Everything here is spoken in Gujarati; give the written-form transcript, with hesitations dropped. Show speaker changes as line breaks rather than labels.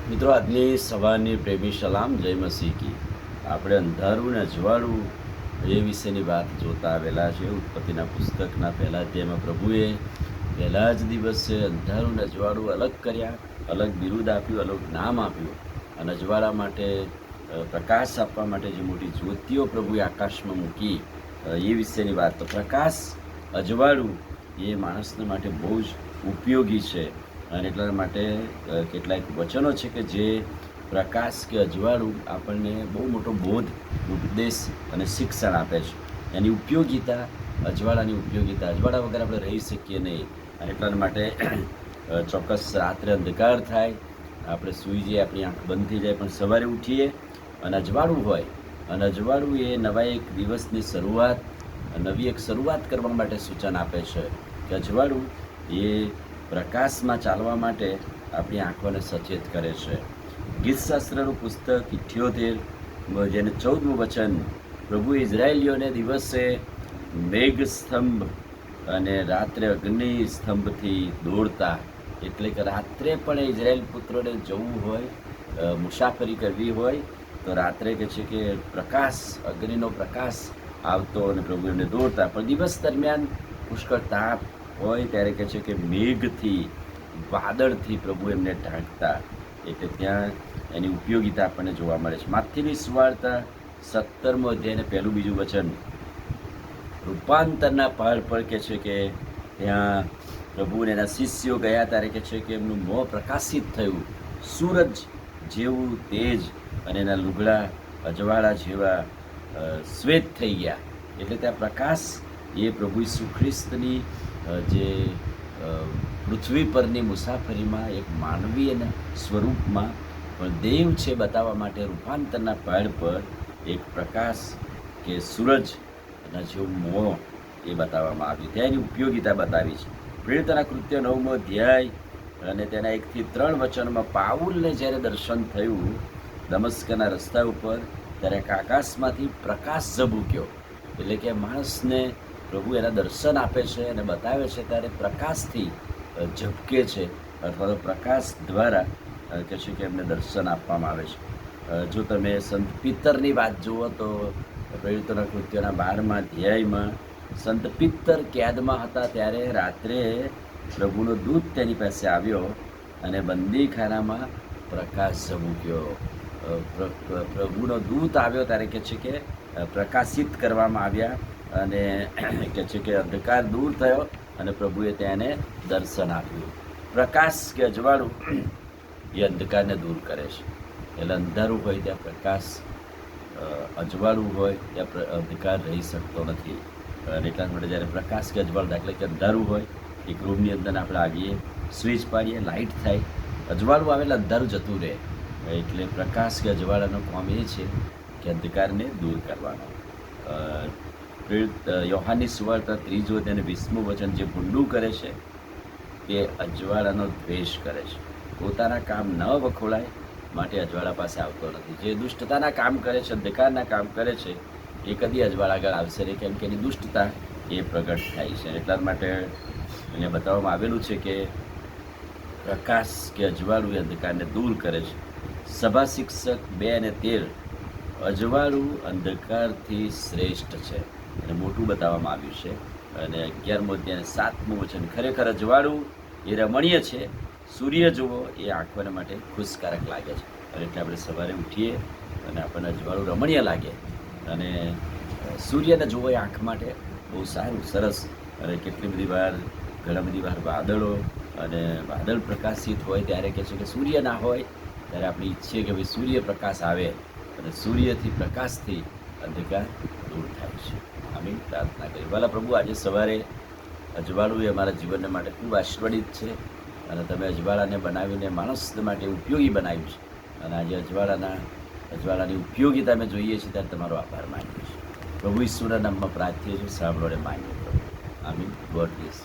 મિત્રો, આજની સવારની પ્રેમી સલામ, જય મસીહ કી. આપણે અંધારું ને અજવાળું એ વિશેની વાત જોતા આવેલા છે. ઉત્પત્તિના પુસ્તકના પહેલા અધ્યાયમાં પ્રભુએ પહેલા જ દિવસે અંધારું ને અજવાળું અલગ કર્યા, અલગ બિરુદ આપ્યું, અલગ નામ આપ્યું. અને અજવાળા માટે પ્રકાશ આપવા માટે જે મોટી જ્યોતિઓ પ્રભુએ આકાશમાં મૂકી એ વિશેની વાત. તો પ્રકાશ, અજવાળું એ માણસને માટે બહુ જ ઉપયોગી છે. અને એટલા માટે કેટલાક વચનો છે કે જે પ્રકાશ કે અજવાળું આપણને બહુ મોટો બોધ, ઉપદેશ અને શિક્ષણ આપે છે. એની ઉપયોગિતા, અજવાળાની ઉપયોગિતા, અજવાળા વગર આપણે રહી શકીએ નહીં. અને એટલા માટે ચોક્કસ રાત્રે અંધકાર થાય, આપણે સૂઈ જઈએ, આપણી આંખ બંધ થઈ જાય, પણ સવારે ઉઠીએ અને અજવાળું હોય, અને અજવાળું એ નવા એક દિવસની શરૂઆત, નવી એક શરૂઆત કરવા માટે સૂચન આપે છે. કે અજવાળું એ પ્રકાશમાં ચાલવા માટે આપણી આંખોને સચેત કરે છે. ગીતશાસ્ત્રનું પુસ્તક 78 જેને 14મું વચન, પ્રભુ ઇઝરાયેલીઓને દિવસે મેઘ સ્તંભ અને રાત્રે અગ્નિ સ્તંભથી દોડતા. એટલે કે રાત્રે પણ ઇઝરાયેલ પુત્રોને જવું હોય, મુસાફરી કરવી હોય, તો રાત્રે કે છે કે પ્રકાશ, અગ્નિનો પ્રકાશ આવતો અને પ્રભુ એમને દોડતા. પણ દિવસ દરમિયાન પુષ્કળ તાપ હોય ત્યારે કે છે કે મેઘથી, વાદળથી પ્રભુ એમને ઢાંકતા. એટલે ત્યાં એની ઉપયોગિતા આપણને જોવા મળે છે. માથીની સુવાર્તા 17મો અધ્યાયને પહેલું બીજું વચન, રૂપાંતરના પહાડ પર કે છે કે ત્યાં પ્રભુ અને એના શિષ્યો ગયા ત્યારે કે છે કે એમનું મોં પ્રકાશિત થયું, સૂરજ જેવું તેજ, અને એના લુગડા અજવાળા જેવા શ્વેત થઈ ગયા. એટલે ત્યાં પ્રકાશ એ પ્રભુ ઈસુ ખ્રિસ્તની જે પૃથ્વી પરની મુસાફરીમાં એક માનવીય સ્વરૂપમાં પણ દેવ છે બતાવવા માટે રૂપાંતરના પહાડ પર એક પ્રકાશ કે સૂરજના જેવું મોં એ બતાવવામાં આવ્યું. ત્યાં એની ઉપયોગિતા બતાવી છે. પ્રેરિતોના કૃત્ય 9મો અધ્યાય અને તેના 1 થી 3 વચનમાં પાઉલને જ્યારે દર્શન થયું દમસ્કના રસ્તા ઉપર, ત્યારે આકાશમાંથી પ્રકાશ ઝબૂક્યો. એટલે કે માણસને પ્રભુ એના દર્શન આપે છે અને બતાવે છે ત્યારે પ્રકાશથી ઝબકે છે, અથવા તો પ્રકાશ દ્વારા કહે છે કે એમને દર્શન આપવામાં આવે છે. જો તમે સંત પિત્તરની વાત જુઓ તો પ્રેરિતોના કૃત્યોના 12મા અધ્યાયમાં સંત પિત્તર કેદમાં હતા ત્યારે રાત્રે પ્રભુનો દૂત તેની પાસે આવ્યો અને બંદીખાનામાં પ્રકાશ ઝબૂક્યો. પ્રભુનો દૂત આવ્યો ત્યારે કહે છે કે પ્રકાશિત કરવામાં આવ્યા, અને કહે છે કે અંધકાર દૂર થયો અને પ્રભુએ તેને દર્શન આપ્યું. પ્રકાશ કે અજવાળું એ અંધકારને દૂર કરે છે. એટલે અંધારું હોય ત્યાં પ્રકાશ, અજવાળું હોય ત્યાં અંધકાર રહી શકતો નથી. અને એટલા માટે જ્યારે પ્રકાશ કે અજવાળું, દાખલા કે અંધારું હોય, એક રૂમની અંદર આપણે આવીએ, સ્વિચ પાડીએ, લાઇટ થાય, અજવાળું આવે એટલે અંધારું જતું રહે. એટલે પ્રકાશ કે અજવાળાનો કામ એ છે કે અંધકારને દૂર કરવાનો. યોહાનની સુવાર્તા 3 અને 20મું વચન, જે ભૂંડું કરે છે તે અજવાળાનો દ્વેષ કરે છે, પોતાના કામ ન વખોળાય માટે અજવાળા પાસે આવતો નથી. જે દુષ્ટતાના કામ કરે છે, અંધકારના કામ કરે છે, એ કદી અજવાળા આગળ આવશે નહીં, કેમ કે એની દુષ્ટતા એ પ્રગટ થાય છે. એટલા માટે એને બતાવવામાં આવેલું છે કે પ્રકાશ કે અજવાળું એ અંધકારને દૂર કરે છે. સભા શિક્ષક 2 અને 13, અજવાળું અંધકારથી શ્રેષ્ઠ છે અને મોટું બતાવવામાં આવ્યું છે. અને 11મો અધ્યાય 7મું વચન, ખરેખર અજવાળું એ રમણીય છે, સૂર્ય જુઓ એ આંખોને માટે ખુશકારક લાગે છે. અને એટલે આપણે સવારે ઉઠીએ અને આપણને અજવાળું રમણીય લાગે, અને સૂર્યને જુઓ એ આંખ માટે બહુ સારું, સરસ. અને કેટલી બધી વાર, ઘણા બધી વાર વાદળો અને વાદળ પ્રકાશિત હોય ત્યારે કહે છે કે સૂર્ય ના હોય ત્યારે આપણે ઈચ્છીએ કે ભાઈ સૂર્ય પ્રકાશ આવે, અને સૂર્યથી, પ્રકાશથી અંધકાર દૂર થાય છે. અમે પ્રાર્થના કરી, ભલા પ્રભુ, આજે સવારે અજવાળું એ અમારા જીવનને માટે ખૂબ આશીર્વાદિત છે, અને તમે અજવાળાને બનાવીને માણસને માટે ઉપયોગી બનાવ્યું છે. અને આજે અજવાળાની ઉપયોગિતા અમે જોઈએ છીએ ત્યારે તમારો આભાર માનીએ છીએ. પ્રભુ ઈસુના નામમાં પ્રાર્થીએ છીએ, સાંભળો અને માનીએ પ્રભુ. આમીન. God bless.